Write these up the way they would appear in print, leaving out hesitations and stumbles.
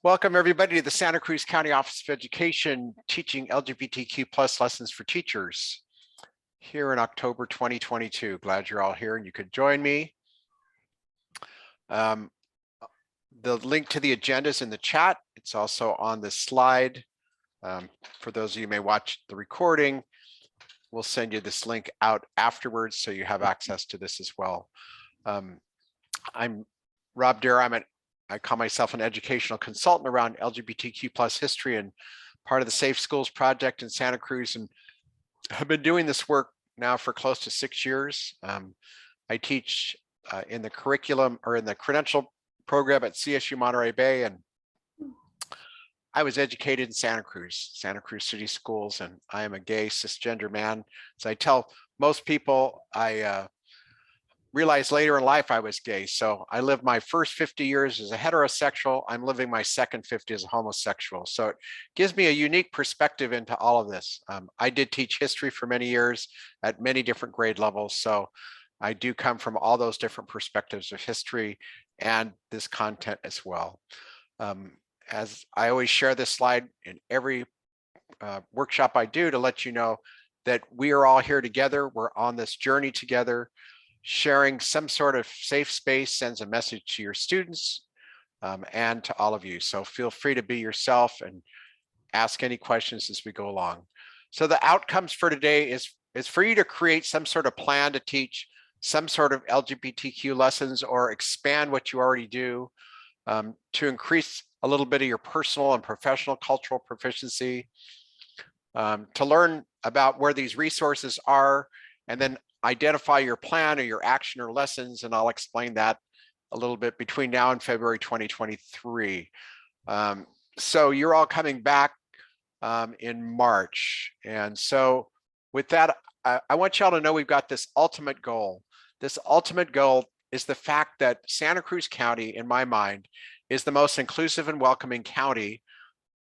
Welcome everybody to the Santa Cruz County Office of Education teaching LGBTQ+ lessons for teachers here in October 2022. Glad you're all here and you could join me. The link to the agenda is in the chat. It's also on the slide. For those of you who may watch the recording, we'll send you this link out afterwards so you have access to this as well. I'm Rob Dare. I call myself an educational consultant around LGBTQ+ history and part of the Safe Schools Project in Santa Cruz, and have been doing this work now for close to 6 years. I teach in the curriculum or in the credential program at CSU Monterey Bay, and I was educated in Santa Cruz City Schools, and I am a gay cisgender man. So I tell most people I realized later in life I was gay. So I lived my first 50 years as a heterosexual. I'm living my second 50 as a homosexual. So it gives me a unique perspective into all of this. I did teach history for many years at many different grade levels. So I do come from all those different perspectives of history and this content as well. As I always share this slide in every workshop I do to let you know that we are all here together. We're on this journey together. Sharing some sort of safe space sends a message to your students and to all of you. So feel free to be yourself and ask any questions as we go along. So the outcomes for today is for you to create some sort of plan to teach some sort of LGBTQ lessons or expand what you already do to increase a little bit of your personal and professional cultural proficiency, to learn about where these resources are, and then identify your plan or your action or lessons, and I'll explain that a little bit between now and February 2023. So you're all coming back in March. And so with that, I want y'all to know we've got this ultimate goal. This ultimate goal is the fact that Santa Cruz County, in my mind, is the most inclusive and welcoming county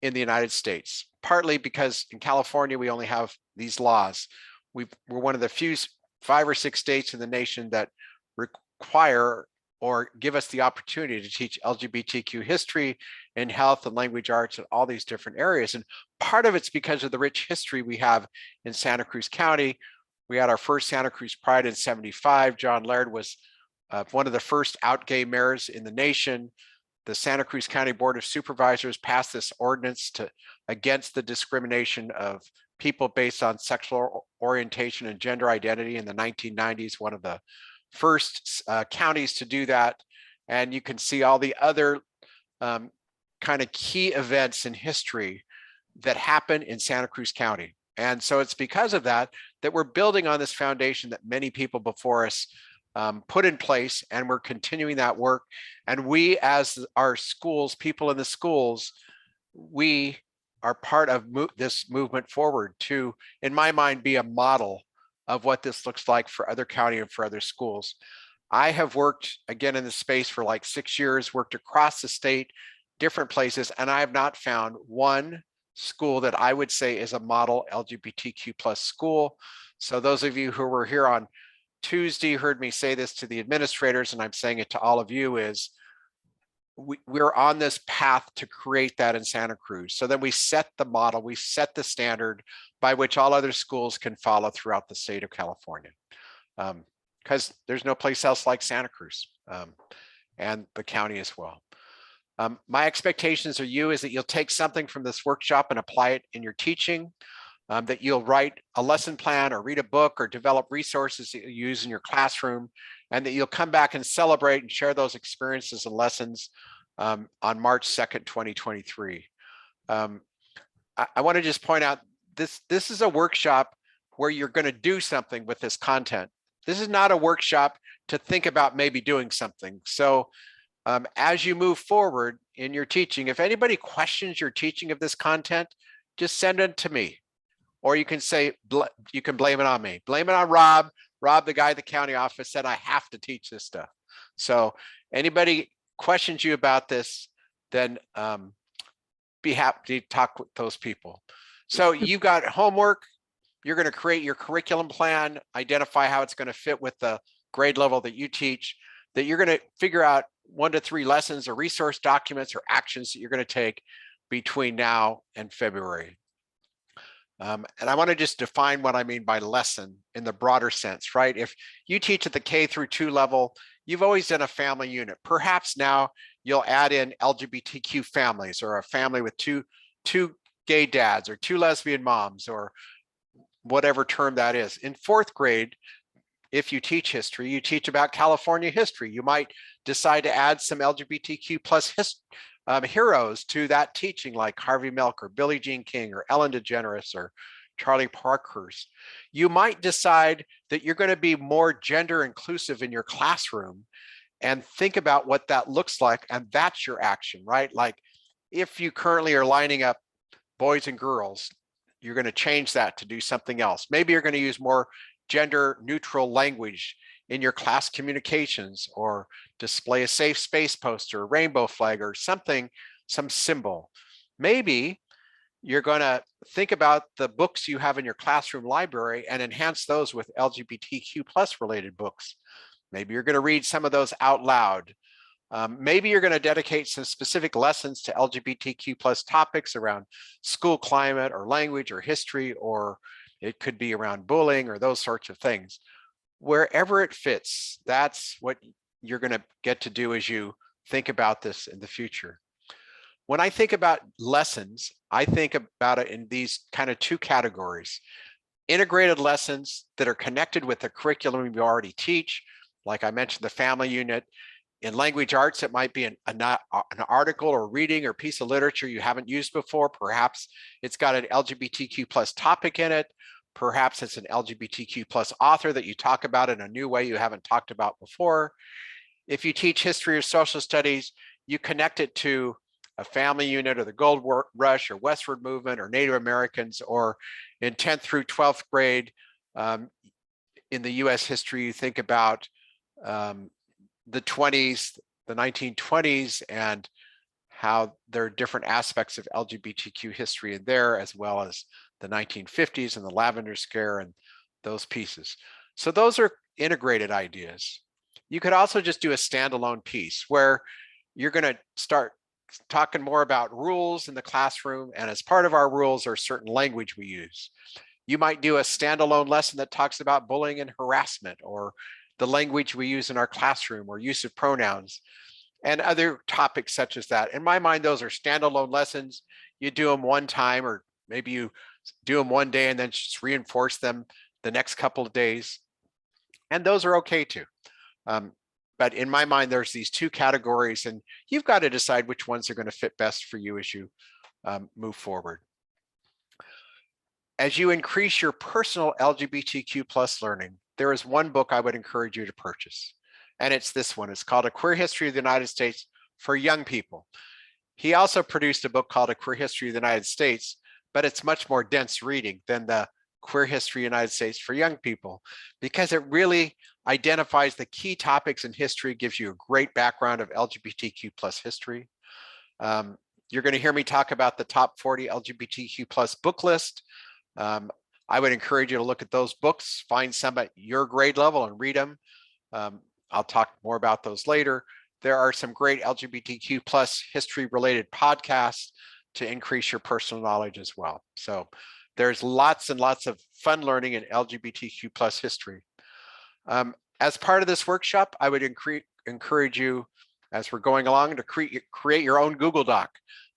in the United States, partly because in California, we only have these laws. We're one of the few 5 or 6 states in the nation that require or give us the opportunity to teach LGBTQ history and health and language arts and all these different areas. And part of it's because of the rich history we have in Santa Cruz County. We had our first Santa Cruz Pride in '75. John Laird was one of the first out gay mayors in the nation. The Santa Cruz County Board of Supervisors passed this ordinance against the discrimination of people based on sexual orientation and gender identity in the 1990s, one of the first counties to do that. And you can see all the other kind of key events in history that happen in Santa Cruz County. And so it's because of that we're building on this foundation that many people before us put in place, and we're continuing that work. And we, as our schools, people in the schools, we are part of this movement forward to, in my mind, be a model of what this looks like for other county and for other schools. I have worked, again, in this space for like 6 years, worked across the state, different places, and I have not found one school that I would say is a model LGBTQ+ school. So those of you who were here on Tuesday heard me say this to the administrators, and I'm saying it to all of you, is we're on this path to create that in Santa Cruz. So then we set the model, we set the standard by which all other schools can follow throughout the state of California. Because there's no place else like Santa Cruz and the county as well. My expectations of you is that you'll take something from this workshop and apply it in your teaching, that you'll write a lesson plan or read a book or develop resources that you use in your classroom, and that you'll come back and celebrate and share those experiences and lessons on March 2nd, 2023. I want to just point out this is a workshop where you're going to do something with this content. This is not a workshop to think about maybe doing something. So as you move forward in your teaching, if anybody questions your teaching of this content, just send it to me. Or you can say, you can blame it on me. Blame it on Rob. Rob, the guy at the county office, said I have to teach this stuff. So anybody questions you about this, then be happy to talk with those people. So you've got homework. You're going to create your curriculum plan, identify how it's going to fit with the grade level that you teach, that you're going to figure out 1 to 3 lessons or resource documents or actions that you're going to take between now and February. And I want to just define what I mean by lesson in the broader sense, right? If you teach at the K through 2 level, you've always done a family unit. Perhaps now you'll add in LGBTQ families, or a family with two gay dads, or 2 lesbian moms, or whatever term that is. In 4th grade, if you teach history, you teach about California history. You might decide to add some LGBTQ plus heroes to that teaching, like Harvey Milk or Billie Jean King or Ellen DeGeneres or Charlie Parkhurst. You might decide that you're going to be more gender inclusive in your classroom and think about what that looks like, and that's your action, right? Like if you currently are lining up boys and girls, you're going to change that to do something else. Maybe you're going to use more gender neutral language in your class communications, or display a safe space poster, rainbow flag, or something, some symbol. Maybe you're going to think about the books you have in your classroom library and enhance those with LGBTQ plus related books. Maybe you're going to read some of those out loud. Maybe you're going to dedicate some specific lessons to LGBTQ plus topics around school climate or language or history, or it could be around bullying or those sorts of things. Wherever it fits, that's what you're going to get to do as you think about this in the future. When I think about lessons, I think about it in these kind of 2 categories. Integrated lessons that are connected with the curriculum you already teach. Like I mentioned, the family unit. In language arts, it might be an article or reading or piece of literature you haven't used before. Perhaps it's got an LGBTQ plus topic in it. Perhaps it's an LGBTQ plus author that you talk about in a new way you haven't talked about before. If you teach history or social studies, you connect it to a family unit, or the Gold Rush, or Westward Movement, or Native Americans, or in 10th through 12th grade, in the US history, you think about the 20s, the 1920s, and how there are different aspects of LGBTQ history in there, as well as the 1950s and the Lavender Scare and those pieces. So those are integrated ideas. You could also just do a standalone piece where you're going to start talking more about rules in the classroom, and as part of our rules are certain language we use. You might do a standalone lesson that talks about bullying and harassment, or the language we use in our classroom, or use of pronouns, and other topics such as that. In my mind, those are standalone lessons. You do them one time, or maybe you do them one day and then just reinforce them the next couple of days. And those are okay too. But in my mind, there's these 2 categories, and you've got to decide which ones are going to fit best for you as you move forward. As you increase your personal LGBTQ plus learning, there is one book I would encourage you to purchase. And it's this one. It's called A Queer History of the United States for Young People. He also produced a book called A Queer History of the United States, but it's much more dense reading than the Queer History of the United States for Young People, because it really identifies the key topics in history, gives you a great background of LGBTQ plus history. You're going to hear me talk about the top 40 LGBTQ plus book list. I would encourage you to look at those books, find some at your grade level and read them. I'll talk more about those later. There are some great LGBTQ plus history related podcasts to increase your personal knowledge as well. So there's lots and lots of fun learning in LGBTQ plus history. As part of this workshop, I would encourage you, as we're going along, to create your own Google Doc.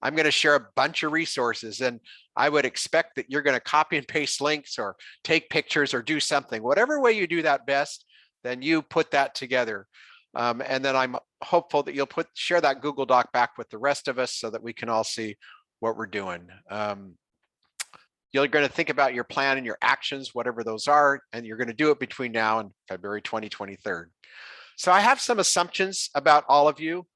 I'm going to share a bunch of resources, and I would expect that you're going to copy and paste links or take pictures or do something. Whatever way you do that best, then you put that together. And then I'm hopeful that you'll share that Google Doc back with the rest of us so that we can all see what we're doing. You're going to think about your plan and your actions, whatever those are, and you're going to do it between now and February 2023. So I have some assumptions about all of you.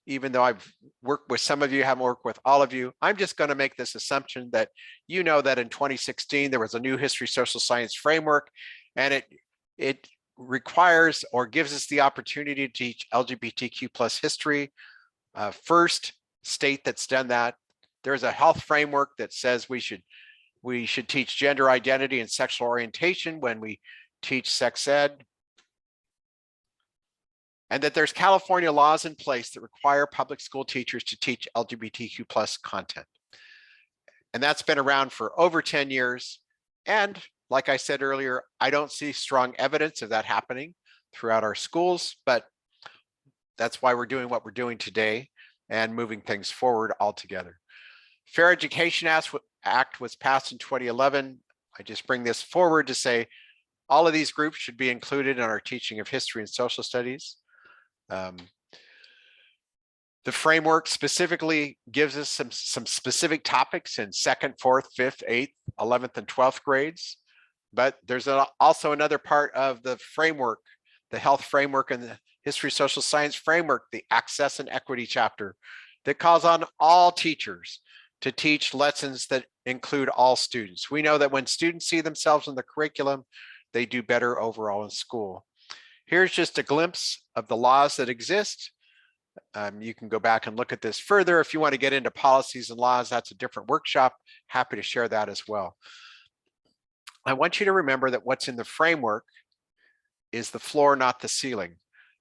Even though I've worked with some of you, haven't worked with all of you, I'm just going to make this assumption that you know that in 2016, there was a new history social science framework, and it requires or gives us the opportunity to teach LGBTQ plus history. First state that's done that. There's a health framework that says we should teach gender identity and sexual orientation when we teach sex ed. and that there's California laws in place that require public school teachers to teach LGBTQ plus content. And that's been around for over 10 years. And like I said earlier, I don't see strong evidence of that happening throughout our schools, but that's why we're doing what we're doing today and moving things forward altogether. Fair Education Act was passed in 2011. I just bring this forward to say all of these groups should be included in our teaching of history and social studies. The framework specifically gives us some specific topics in 2nd, 4th, 5th, 8th, 11th, and 12th grades. But there's also another part of the framework, the health framework and the history social science framework, the access and equity chapter, that calls on all teachers to teach lessons that include all students. We know that when students see themselves in the curriculum, they do better overall in school. Here's just a glimpse of the laws that exist. You can go back and look at this further. If you want to get into policies and laws, that's a different workshop. Happy to share that as well. I want you to remember that what's in the framework is the floor, not the ceiling.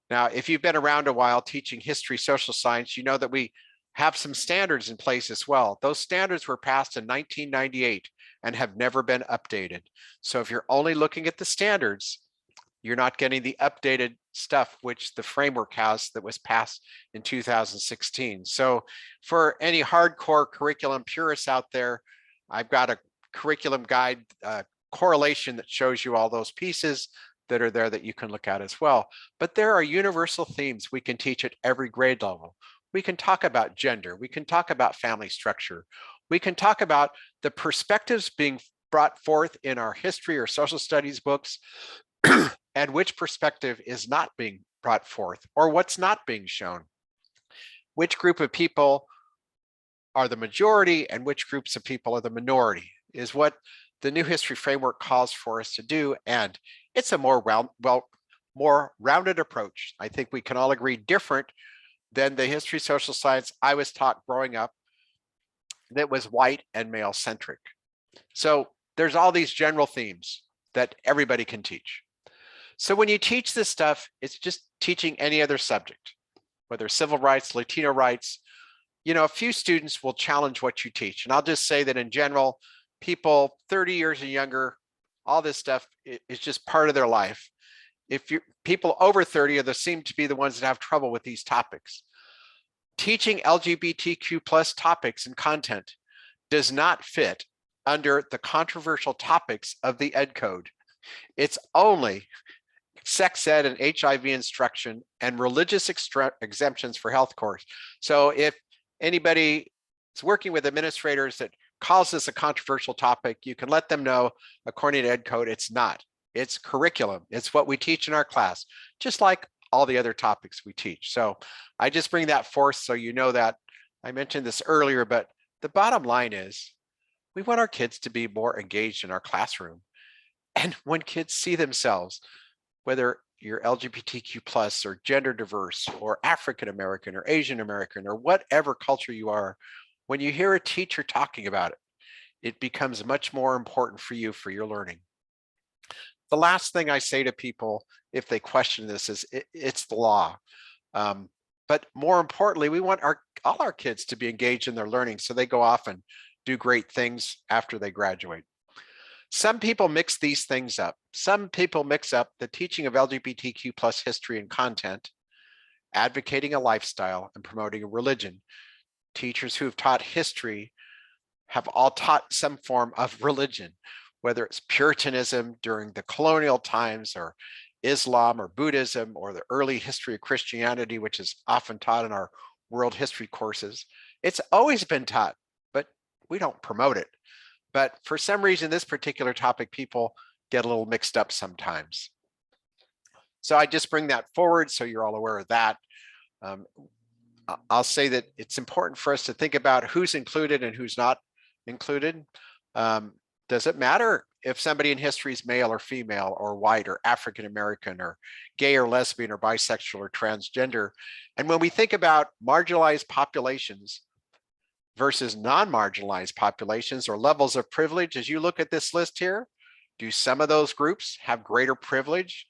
Now, if you've been around a while teaching history, social science, you know that we have some standards in place as well. Those standards were passed in 1998 and have never been updated. So if you're only looking at the standards, you're not getting the updated stuff which the framework has that was passed in 2016. So for any hardcore curriculum purists out there, I've got a curriculum guide correlation that shows you all those pieces that are there that you can look at as well. But there are universal themes we can teach at every grade level. We can talk about gender. We can talk about family structure. We can talk about the perspectives being brought forth in our history or social studies books and which perspective is not being brought forth or what's not being shown. Which group of people are the majority and which groups of people are the minority is what the new history framework calls for us to do. And it's a more rounded approach. I think we can all agree different than the history social science I was taught growing up that was white and male centric. So there's all these general themes that everybody can teach. So when you teach this stuff, it's just teaching any other subject, whether civil rights, Latino rights. You know, a few students will challenge what you teach. And I'll just say that in general, people 30 years and younger, all this stuff is just part of their life. If you people over 30 seem to be the ones that have trouble with these topics. Teaching LGBTQ plus topics and content does not fit under the controversial topics of the Ed Code. It's only sex ed and HIV instruction and religious exemptions for health course. So if anybody is working with administrators that calls this a controversial topic, you can let them know, according to Ed Code, it's not. It's curriculum. It's what we teach in our class, just like all the other topics we teach. So I just bring that forth so you know that. I mentioned this earlier, but the bottom line is we want our kids to be more engaged in our classroom. And when kids see themselves, whether you're LGBTQ plus or gender diverse or African American or Asian American or whatever culture you are, when you hear a teacher talking about it, it becomes much more important for you for your learning. The last thing I say to people, if they question this, is it's the law. But more importantly, we want all our kids to be engaged in their learning so they go off and do great things after they graduate. Some people mix these things up. Some people mix up the teaching of LGBTQ plus history and content, advocating a lifestyle, and promoting a religion. Teachers who have taught history have all taught some form of religion, whether it's Puritanism during the colonial times or Islam or Buddhism or the early history of Christianity, which is often taught in our world history courses. It's always been taught, but we don't promote it. But for some reason, this particular topic, people get a little mixed up sometimes. So I just bring that forward so you're all aware of that. I'll say that it's important for us to think about who's included and who's not included. Does it matter if somebody in history is male or female or white or African American or gay or lesbian or bisexual or transgender? And when we think about marginalized populations versus non-marginalized populations or levels of privilege, as you look at this list here, do some of those groups have greater privilege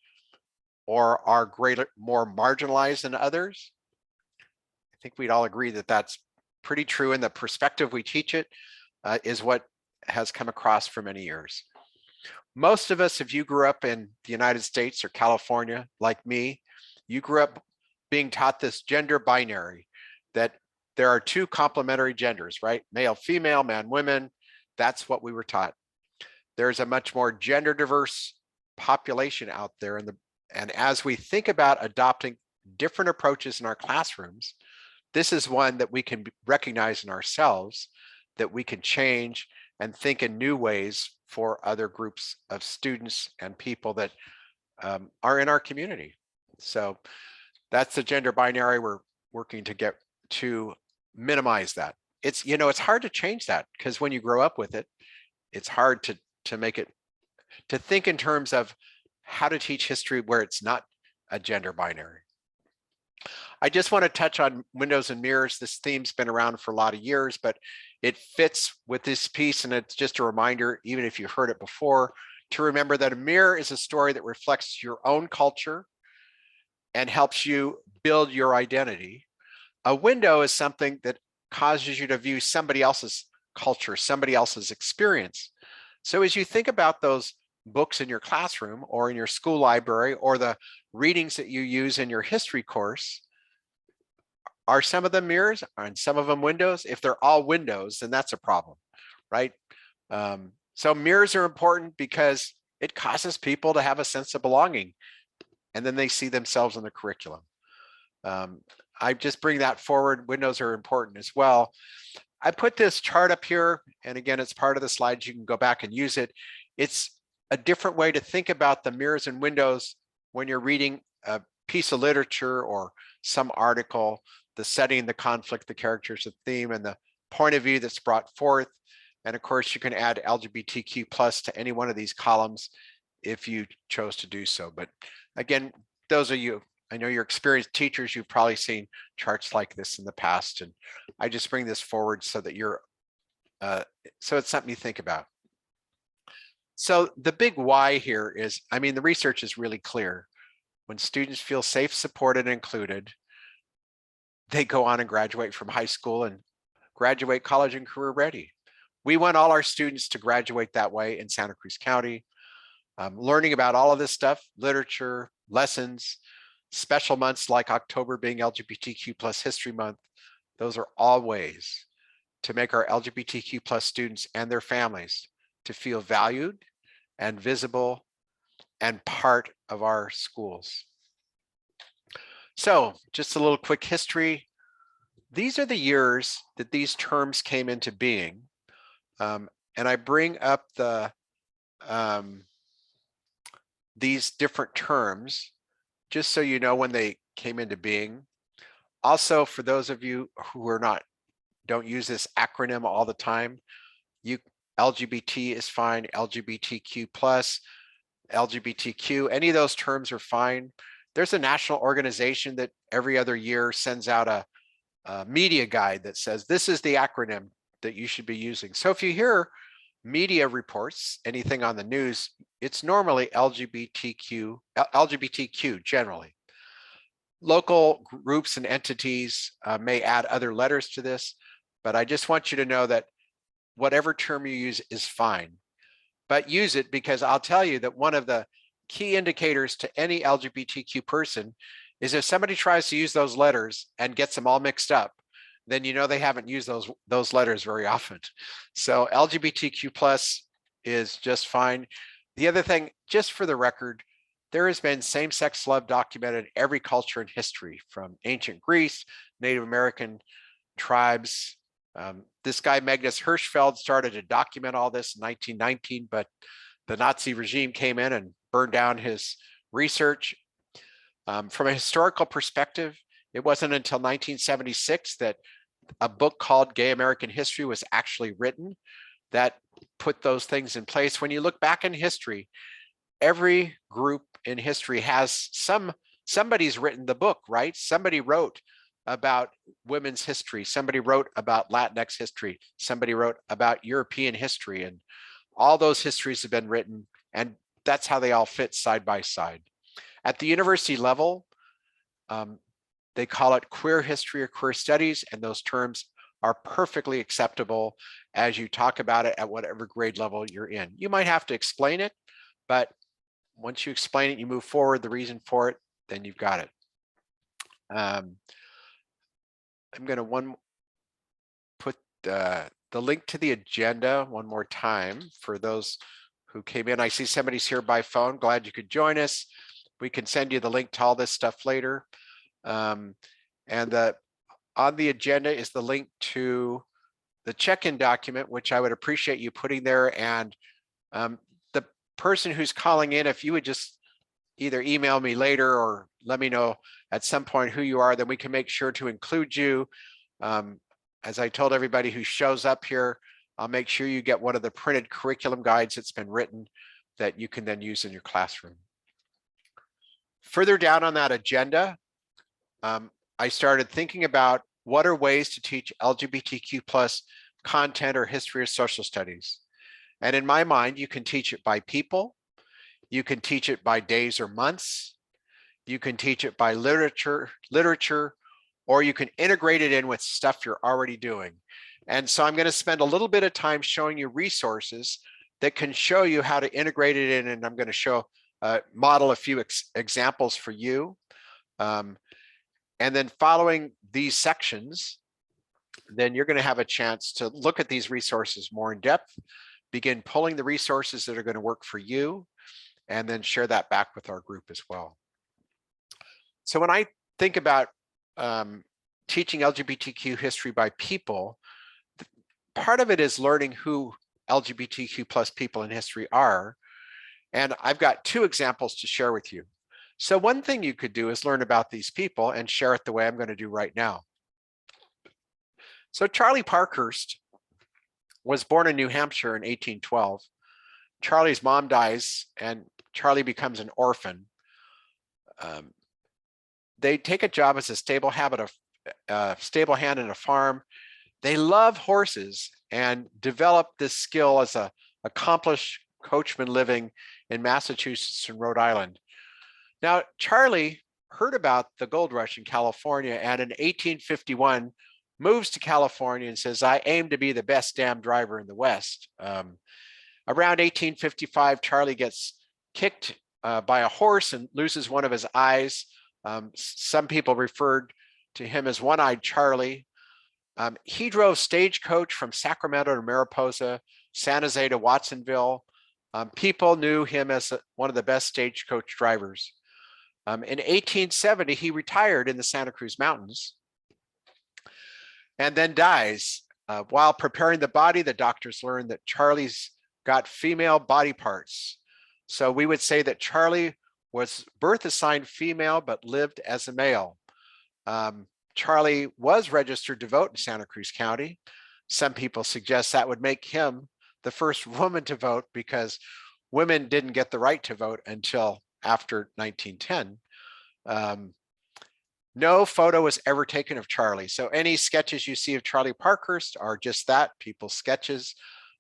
or are more marginalized than others. I think we'd all agree that that's pretty true, and the perspective we teach it is what has come across for many years. Most of us, if you grew up in the United States or California, like me, you grew up being taught this gender binary, that there are two complementary genders, right? Male, female, man, women. That's what we were taught. There's a much more gender diverse population out there. And as we think about adopting different approaches in our classrooms, this is one that we can recognize in ourselves, that we can change and think in new ways for other groups of students and people that are in our community. So that's the gender binary. We're working to get to minimize that. It's, you know, it's hard to change that, because when you grow up with it, it's hard to make it, to think in terms of how to teach history where it's not a gender binary. I just want to touch on windows and mirrors. This theme's been around for a lot of years, but it fits with this piece. And it's just a reminder, even if you've heard it before, to remember that a mirror is a story that reflects your own culture and helps you build your identity. A window is something that causes you to view somebody else's culture, somebody else's experience. So as you think about those books in your classroom or in your school library, or the readings that you use in your history course, are some of them mirrors and some of them windows? If they're all windows, then that's a problem, right? So mirrors are important because it causes people to have a sense of belonging, and then they see themselves in the curriculum. I just bring that forward. Windows are important as well. I put this chart up here, and again, it's part of the slides. You can go back and use it. It's a different way to think about the mirrors and windows when you're reading a piece of literature or some article, the setting, the conflict, the characters, the theme, and the point of view that's brought forth. And of course, you can add LGBTQ plus to any one of these columns if you chose to do so. But again, those of you, I know you're experienced teachers, you've probably seen charts like this in the past. And I just bring this forward so that you're, so it's something you think about. So the big why here is, I mean, the research is really clear. When students feel safe, supported, and included, they go on and graduate from high school and graduate college and career ready. We want all our students to graduate that way in Santa Cruz County. Learning about all of this stuff, literature, lessons, special months like October being LGBTQ plus History Month, those are all ways to make our LGBTQ plus students and their families to feel valued and visible and part of our schools. So just a little quick history. These are the years that these terms came into being. And I bring up the these different terms just so you know when they came into being. Also, for those of you who are don't use this acronym all the time, LGBT is fine, LGBTQ plus, LGBTQ, any of those terms are fine. There's a national organization that every other year sends out a media guide that says this is the acronym that you should be using. So if you hear media reports, anything on the news, it's normally LGBTQ generally. Local groups and entities may add other letters to this, but I just want you to know that whatever term you use is fine, but use it, because I'll tell you that one of the key indicators to any LGBTQ person is if somebody tries to use those letters and gets them all mixed up, then you know they haven't used those letters very often. So LGBTQ plus is just fine. The other thing, just for the record, there has been same-sex love documented in every culture in history, from ancient Greece, Native American tribes. This guy, Magnus Hirschfeld, started to document all this in 1919, but the Nazi regime came in and burned down his research. From a historical perspective, it wasn't until 1976 that a book called Gay American History was actually written that put those things in place. When you look back in history, every group in history has somebody's written the book, right? Somebody wrote about women's history. Somebody wrote about Latinx history. Somebody wrote about European history, and all those histories have been written, and that's how they all fit side by side. At the university level, they call it queer history or queer studies, and those terms are perfectly acceptable as you talk about it at whatever grade level you're in. You might have to explain it, but once you explain it, you move forward, the reason for it, then you've got it. I'm going to put the link to the agenda one more time for those who came in. I see somebody's here by phone. Glad you could join us. We can send you the link to all this stuff later. And on the agenda is the link to the check-in document, which I would appreciate you putting there. And the person who's calling in, if you would just either email me later or let me know at some point who you are, then we can make sure to include you. As I told everybody who shows up here, I'll make sure you get one of the printed curriculum guides that's been written that you can then use in your classroom. Further down on that agenda, I started thinking about what are ways to teach LGBTQ plus content or history or social studies. And in my mind, you can teach it by people, you can teach it by days or months, you can teach it by literature, or you can integrate it in with stuff you're already doing. And so I'm going to spend a little bit of time showing you resources that can show you how to integrate it in, and I'm going to show model a few examples for you. And then following these sections, then you're going to have a chance to look at these resources more in depth, begin pulling the resources that are going to work for you, and then share that back with our group as well. So when I think about teaching LGBTQ history by people, part of it is learning who LGBTQ plus people in history are. And I've got two examples to share with you. So one thing you could do is learn about these people and share it the way I'm going to do right now. So Charlie Parkhurst was born in New Hampshire in 1812. Charlie's mom dies and Charlie becomes an orphan. They take a job as a stable hand in a farm. They love horses and develop this skill as an accomplished coachman living in Massachusetts and Rhode Island. Now, Charlie heard about the gold rush in California and in 1851 moves to California and says, I aim to be the best damn driver in the West. Around 1855, Charlie gets kicked by a horse and loses one of his eyes. Some people referred to him as One-Eyed Charlie. He drove stagecoach from Sacramento to Mariposa, San Jose to Watsonville. People knew him as one of the best stagecoach drivers. In 1870, he retired in the Santa Cruz Mountains and then dies. While preparing the body, the doctors learned that Charlie's got female body parts. So we would say that Charlie was birth assigned female, but lived as a male. Charlie was registered to vote in Santa Cruz County. Some people suggest that would make him the first woman to vote because women didn't get the right to vote until after 1910. No photo was ever taken of Charlie. So any sketches you see of Charlie Parkhurst are just that, people's sketches.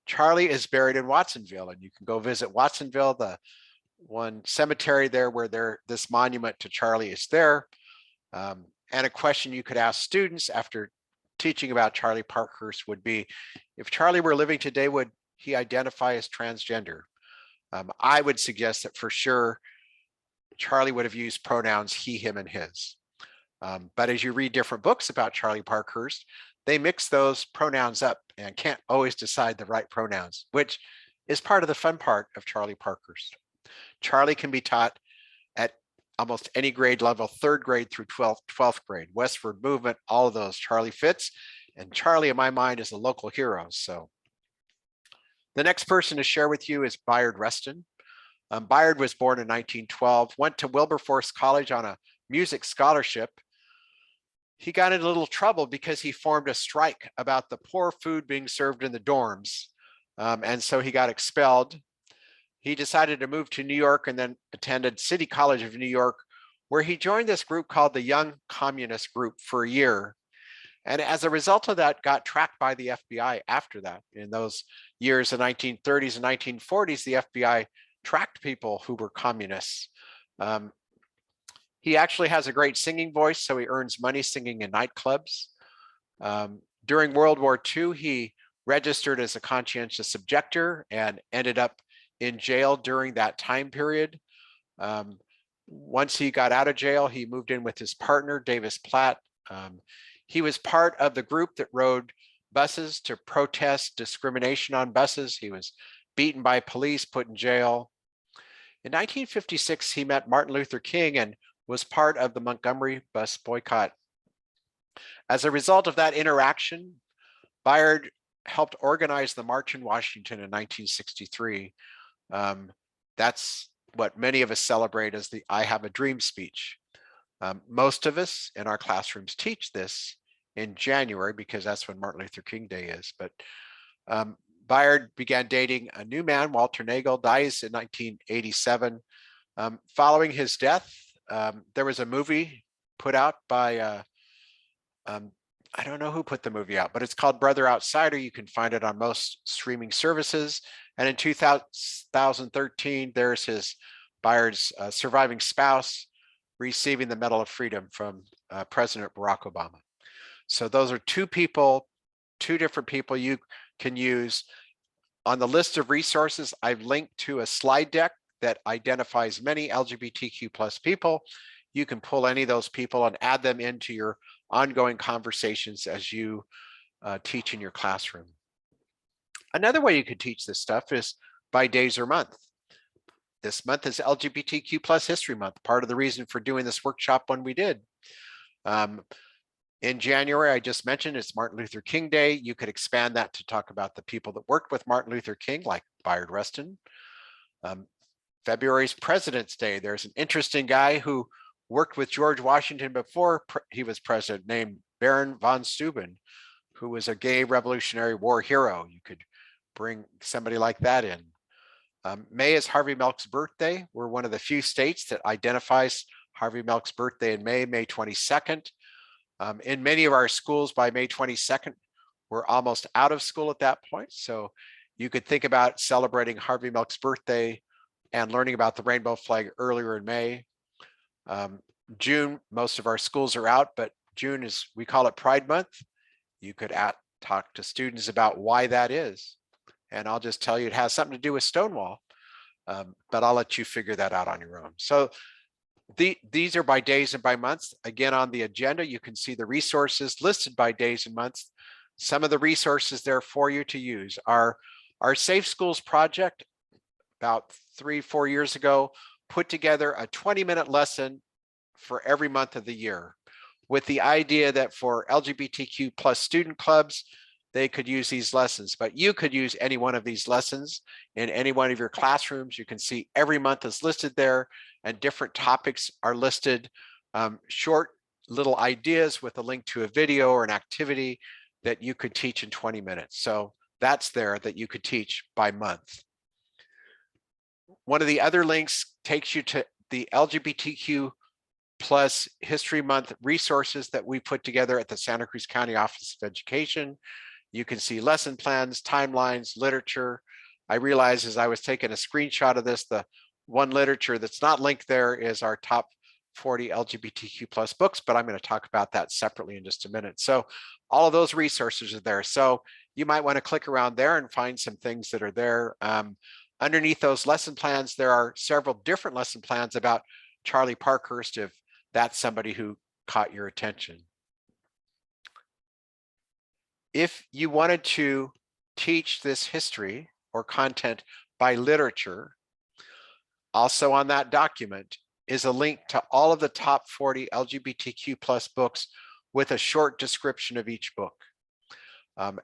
Charlie is buried in Watsonville, and you can go visit Watsonville, the one cemetery there where this monument to Charlie is there. And a question you could ask students after teaching about Charlie Parkhurst would be, if Charlie were living today, would he identify as transgender? I would suggest that for sure, Charlie would have used pronouns he, him, and his. But as you read different books about Charlie Parkhurst, they mix those pronouns up and can't always decide the right pronouns, which is part of the fun part of Charlie Parkhurst. Charlie can be taught at almost any grade level, 3rd grade through 12th grade, Westward Movement, all of those. Charlie fits, and Charlie in my mind is a local hero. So the next person to share with you is Bayard Rustin. Bayard was born in 1912, went to Wilberforce College on a music scholarship. He got into a little trouble because he formed a strike about the poor food being served in the dorms. And so he got expelled. He decided to move to New York and then attended City College of New York, where he joined this group called the Young Communist Group for a year. And as a result of that, got tracked by the FBI after that. In those years, the 1930s and 1940s, the FBI tracked people who were communists. He actually has a great singing voice, so he earns money singing in nightclubs. During World War II, he registered as a conscientious objector and ended up in jail during that time period. Once he got out of jail, he moved in with his partner, Davis Platt. He was part of the group that rode buses to protest discrimination on buses. He was beaten by police, put in jail. In 1956, he met Martin Luther King and was part of the Montgomery bus boycott. As a result of that interaction, Bayard helped organize the March in Washington in 1963. That's what many of us celebrate as the I Have a Dream speech. Most of us in our classrooms teach this in January because that's when Martin Luther King Day is. But Bayard began dating a new man, Walter Nagel, dies in 1987. Following his death, there was a movie put out by, I don't know who put the movie out, but it's called Brother Outsider. You can find it on most streaming services. And in 2013, there's his Bayard's surviving spouse receiving the Medal of Freedom from President Barack Obama. So those are two different people you can use. On the list of resources, I've linked to a slide deck that identifies many LGBTQ plus people. You can pull any of those people and add them into your ongoing conversations as you teach in your classroom. Another way you could teach this stuff is by days or month. This month is LGBTQ plus History Month, part of the reason for doing this workshop when we did. In January, I just mentioned it's Martin Luther King Day. You could expand that to talk about the people that worked with Martin Luther King, like Bayard Rustin. February's President's Day. There's an interesting guy who worked with George Washington before he was president, named Baron von Steuben, who was a gay Revolutionary War hero. You could bring somebody like that in. May is Harvey Milk's birthday. We're one of the few states that identifies Harvey Milk's birthday in May 22nd. In many of our schools by May 22nd, we're almost out of school at that point. So you could think about celebrating Harvey Milk's birthday and learning about the rainbow flag earlier in May. June, most of our schools are out, but June is, we call it Pride Month. You could talk to students about why that is. And I'll just tell you it has something to do with Stonewall, but I'll let you figure that out on your own. So these are by days and by months. Again, on the agenda, you can see the resources listed by days and months. Some of the resources there for you to use are our Safe Schools project. About 3-4 years ago, put together a 20-minute lesson for every month of the year, with the idea that for LGBTQ plus student clubs, they could use these lessons, but you could use any one of these lessons in any one of your classrooms. You can see every month is listed there and different topics are listed, short little ideas with a link to a video or an activity that you could teach in 20 minutes. So that's there that you could teach by month. One of the other links takes you to the LGBTQ plus History Month resources that we put together at the Santa Cruz County Office of Education. You can see lesson plans, timelines, literature. I realized as I was taking a screenshot of this, the one literature that's not linked there is our top 40 LGBTQ plus books, but I'm going to talk about that separately in just a minute. So all of those resources are there. So you might want to click around there and find some things that are there. Underneath those lesson plans, there are several different lesson plans about Charlie Parkhurst, if that's somebody who caught your attention. If you wanted to teach this history or content by literature, also on that document is a link to all of the top 40 LGBTQ plus books with a short description of each book.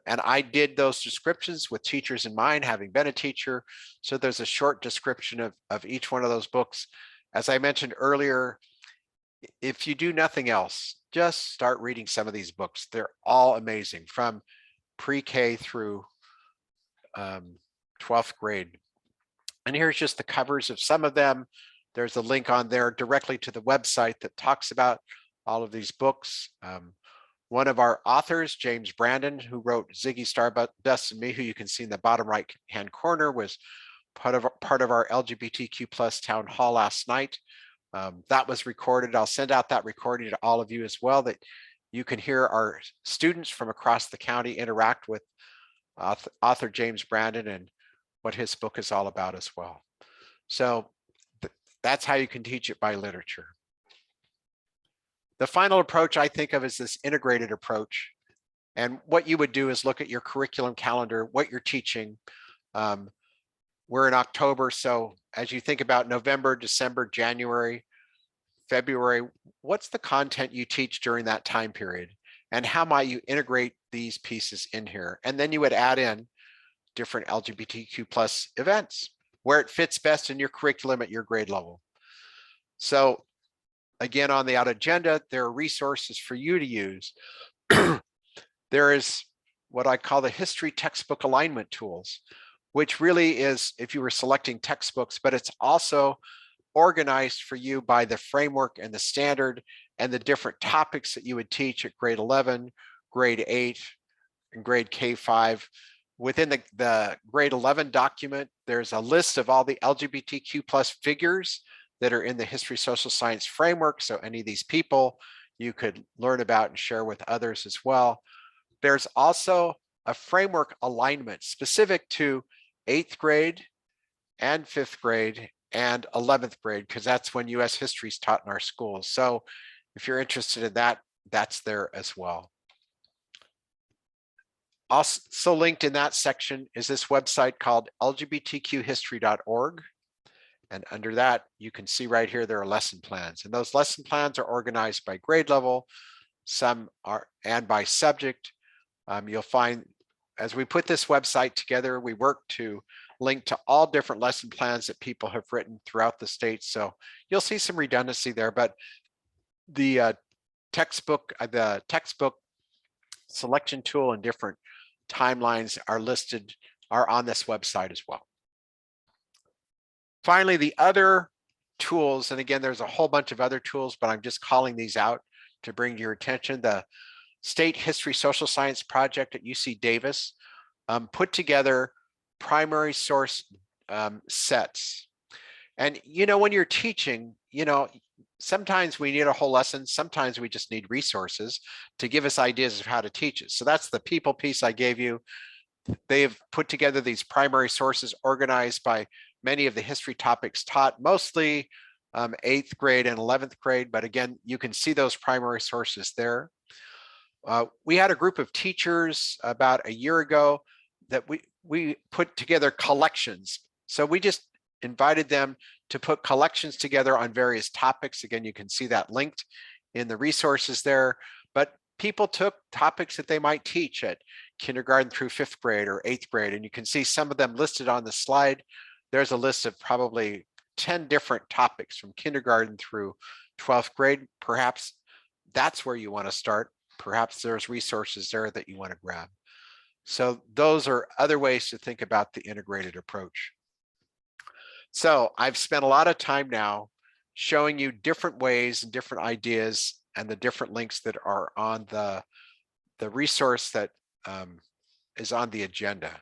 And I did those descriptions with teachers in mind, having been a teacher. So there's a short description of each one of those books. As I mentioned earlier, if you do nothing else, just start reading some of these books. They're all amazing, from pre-K through 12th grade. And here's just the covers of some of them. There's a link on there directly to the website that talks about all of these books. One of our authors, James Brandon, who wrote Ziggy Stardust and Me, who you can see in the bottom right-hand corner, was part of our LGBTQ plus town hall last night. That was recorded. I'll send out that recording to all of you as well, that you can hear our students from across the county interact with author James Brandon and what his book is all about as well. So that's how you can teach it by literature. The final approach I think of is this integrated approach. And what you would do is look at your curriculum calendar, what you're teaching. We're in October, so as you think about November, December, January, February, what's the content you teach during that time period? And how might you integrate these pieces in here? And then you would add in different LGBTQ plus events where it fits best in your curriculum at your grade level. So again, on the out agenda, there are resources for you to use. There is what I call the history textbook alignment tools, which really is if you were selecting textbooks, but it's also organized for you by the framework and the standard and the different topics that you would teach at grade 11, grade 8, and grade K5. Within the grade 11 document, there's a list of all the LGBTQ plus figures that are in the history social science framework. So any of these people you could learn about and share with others as well. There's also a framework alignment specific to 8th grade and 5th grade and 11th grade, because that's when US history is taught in our schools. So if you're interested in that, that's there as well. Also linked in that section is this website called lgbtqhistory.org. And under that, you can see right here, there are lesson plans. And those lesson plans are organized by grade level, some are, and by subject. You'll find, as we put this website together, we work to link to all different lesson plans that people have written throughout the state. So you'll see some redundancy there, but the textbook selection tool and different timelines are on this website as well. Finally, the other tools, and again, there's a whole bunch of other tools, but I'm just calling these out to bring to your attention. The State History Social Science Project at UC Davis put together primary source sets. And, when you're teaching, sometimes we need a whole lesson. Sometimes we just need resources to give us ideas of how to teach it. So that's the people piece I gave you. They've put together these primary sources organized by many of the history topics taught, mostly 8th grade and 11th grade. But again, you can see those primary sources there. We had a group of teachers about a year ago that we put together collections. So we just invited them to put collections together on various topics. Again, you can see that linked in the resources there, but people took topics that they might teach at kindergarten through 5th grade or 8th grade. And you can see some of them listed on the slide. There's a list of probably 10 different topics from kindergarten through 12th grade. Perhaps that's where you want to start. Perhaps there's resources there that you want to grab. So those are other ways to think about the integrated approach. So I've spent a lot of time now showing you different ways and different ideas and the different links that are on the resource that is on the agenda.